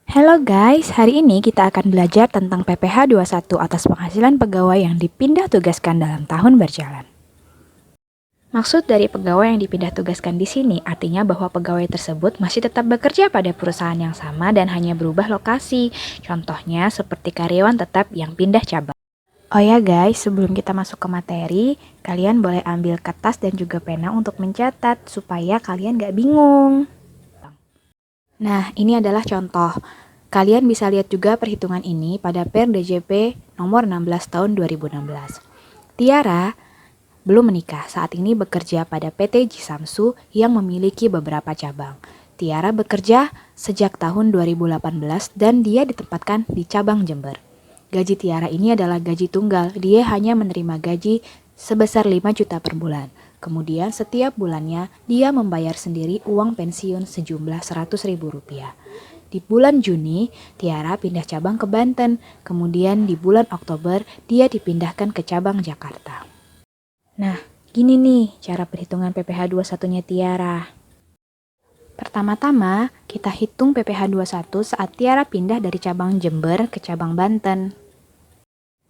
Halo guys, hari ini kita akan belajar tentang PPh 21 atas penghasilan pegawai yang dipindah tugaskan dalam tahun berjalan. Maksud dari pegawai yang dipindah tugaskan di sini artinya bahwa pegawai tersebut masih tetap bekerja pada perusahaan yang sama dan hanya berubah lokasi. Contohnya seperti karyawan tetap yang pindah cabang. Oh ya guys, sebelum kita masuk ke materi, kalian boleh ambil kertas dan juga pena untuk mencatat supaya kalian gak bingung. Nah, ini adalah contoh. Kalian bisa lihat juga perhitungan ini pada Per DJP nomor 16 tahun 2016. Tiara belum menikah, saat ini bekerja pada PT Jisamsu yang memiliki beberapa cabang. Tiara bekerja sejak tahun 2018 dan dia ditempatkan di cabang Jember. Gaji Tiara ini adalah gaji tunggal, dia hanya menerima gaji sebesar 5 juta per bulan. Kemudian setiap bulannya dia membayar sendiri uang pensiun sejumlah 100 ribu rupiah. Di bulan Juni, Tiara pindah cabang ke Banten. Kemudian di bulan Oktober, dia dipindahkan ke cabang Jakarta. Nah, gini nih cara perhitungan PPh 21-nya Tiara. Pertama-tama, kita hitung PPh 21 saat Tiara pindah dari cabang Jember ke cabang Banten.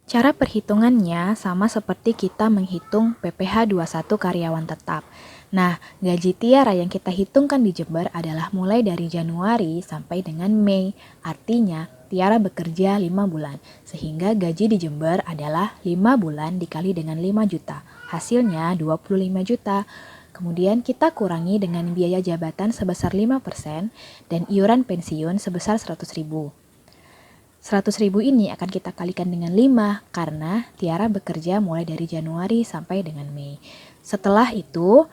Cara perhitungannya sama seperti kita menghitung PPh 21 karyawan tetap. Nah, gaji Tiara yang kita hitungkan di Jember adalah mulai dari Januari sampai dengan Mei. Artinya, Tiara bekerja 5 bulan, sehingga gaji di Jember adalah 5 bulan dikali dengan 5 juta. Hasilnya 25 juta. Kemudian kita kurangi dengan biaya jabatan sebesar 5% dan iuran pensiun sebesar 100 ribu. 100 ribu ini akan kita kalikan dengan 5 karena Tiara bekerja mulai dari Januari sampai dengan Mei. Setelah itu,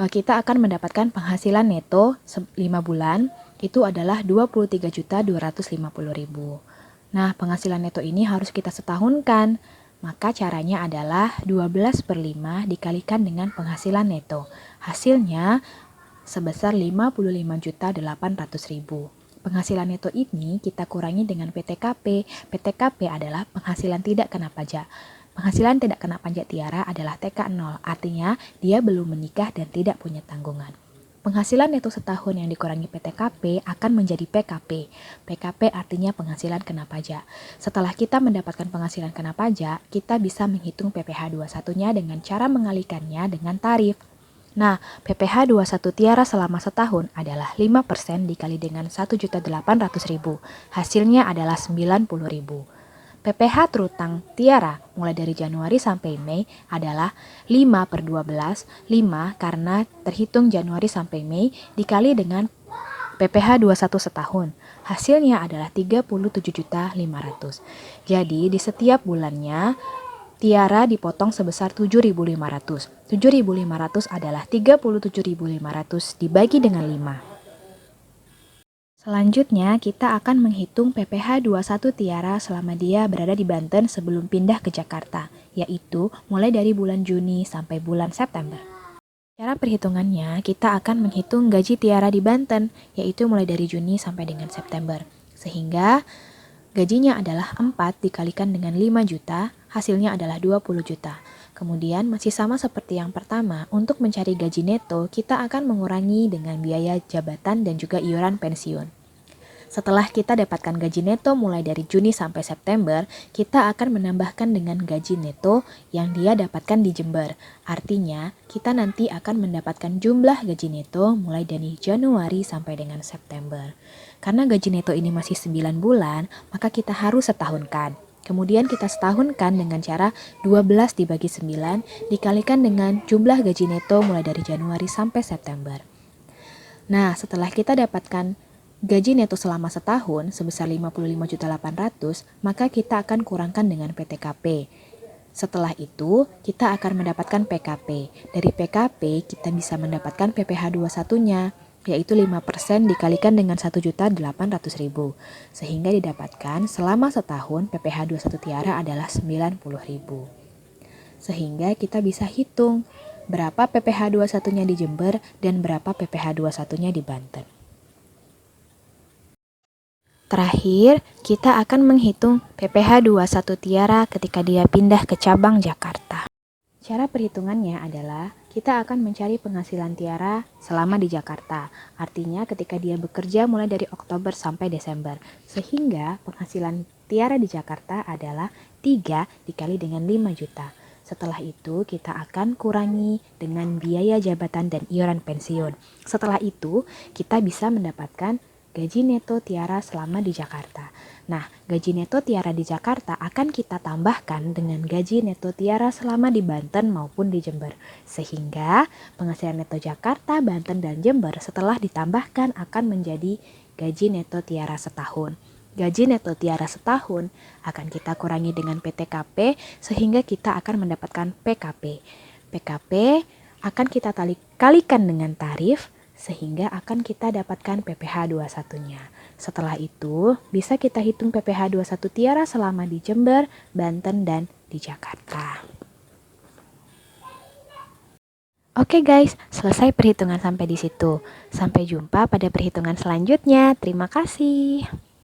kita akan mendapatkan penghasilan neto 5 bulan itu adalah 23.250.000. Nah, penghasilan neto ini harus kita setahunkan. Maka caranya adalah 12/5 dikalikan dengan penghasilan neto. Hasilnya sebesar 55.800.000. Penghasilan neto ini kita kurangi dengan PTKP. PTKP adalah penghasilan tidak kena pajak. Penghasilan tidak kena pajak Tiara adalah TK0, artinya dia belum menikah dan tidak punya tanggungan. Penghasilan neto setahun yang dikurangi PTKP akan menjadi PKP. PKP artinya penghasilan kena pajak. Setelah kita mendapatkan penghasilan kena pajak, kita bisa menghitung PPh 21-nya dengan cara mengalikannya dengan tarif. Nah, PPh 21 Tiara selama setahun adalah 5% dikali dengan 1.800.000. Hasilnya adalah 90.000. PPh terutang Tiara mulai dari Januari sampai Mei adalah 5/12, 5 karena terhitung Januari sampai Mei dikali dengan PPh 21 setahun. Hasilnya adalah 37.500. Jadi di setiap bulannya Tiara dipotong sebesar 7.500. 7.500 adalah 37.500 dibagi dengan 5. Selanjutnya, kita akan menghitung PPh 21 Tiara selama dia berada di Banten sebelum pindah ke Jakarta, yaitu mulai dari bulan Juni sampai bulan September. Cara perhitungannya, kita akan menghitung gaji Tiara di Banten, yaitu mulai dari Juni sampai dengan September. Sehingga gajinya adalah 4 dikalikan dengan 5 juta, hasilnya adalah 20 juta. Kemudian masih sama seperti yang pertama, untuk mencari gaji neto, kita akan mengurangi dengan biaya jabatan dan juga iuran pensiun. Setelah kita dapatkan gaji neto mulai dari Juni sampai September, kita akan menambahkan dengan gaji neto yang dia dapatkan di Jember. Artinya, kita nanti akan mendapatkan jumlah gaji neto mulai dari Januari sampai dengan September. Karena gaji neto ini masih 9 bulan, maka kita harus setahunkan. Kemudian kita setahunkan dengan cara 12 dibagi 9 dikalikan dengan jumlah gaji neto mulai dari Januari sampai September. Nah, setelah kita dapatkan gaji neto selama setahun sebesar 55.800.000, maka kita akan kurangkan dengan PTKP. Setelah itu, kita akan mendapatkan PKP. Dari PKP, kita bisa mendapatkan PPh 21-nya, yaitu 5% dikalikan dengan 1.800.000. Sehingga didapatkan selama setahun PPh 21 Tiara adalah 90.000. Sehingga kita bisa hitung berapa PPh 21-nya di Jember dan berapa PPh 21-nya di Banten. Terakhir, kita akan menghitung PPh 21 Tiara ketika dia pindah ke cabang Jakarta. Cara perhitungannya adalah kita akan mencari penghasilan Tiara selama di Jakarta. Artinya ketika dia bekerja mulai dari Oktober sampai Desember. Sehingga penghasilan Tiara di Jakarta adalah 3 dikali dengan 5 juta. Setelah itu kita akan kurangi dengan biaya jabatan dan iuran pensiun. Setelah itu kita bisa mendapatkan gaji neto Tiara selama di Jakarta. Nah, gaji neto Tiara di Jakarta akan kita tambahkan dengan gaji neto Tiara selama di Banten maupun di Jember. Sehingga penghasilan neto Jakarta, Banten, dan Jember setelah ditambahkan akan menjadi gaji neto Tiara setahun. Gaji neto Tiara setahun akan kita kurangi dengan PTKP sehingga kita akan mendapatkan PKP. PKP akan kita kalikan dengan tarif sehingga akan kita dapatkan PPh 21-nya. Setelah itu, bisa kita hitung PPh 21 Tiara selama di Jember, Banten, dan di Jakarta. Oke guys, selesai perhitungan sampai di situ. Sampai jumpa pada perhitungan selanjutnya. Terima kasih.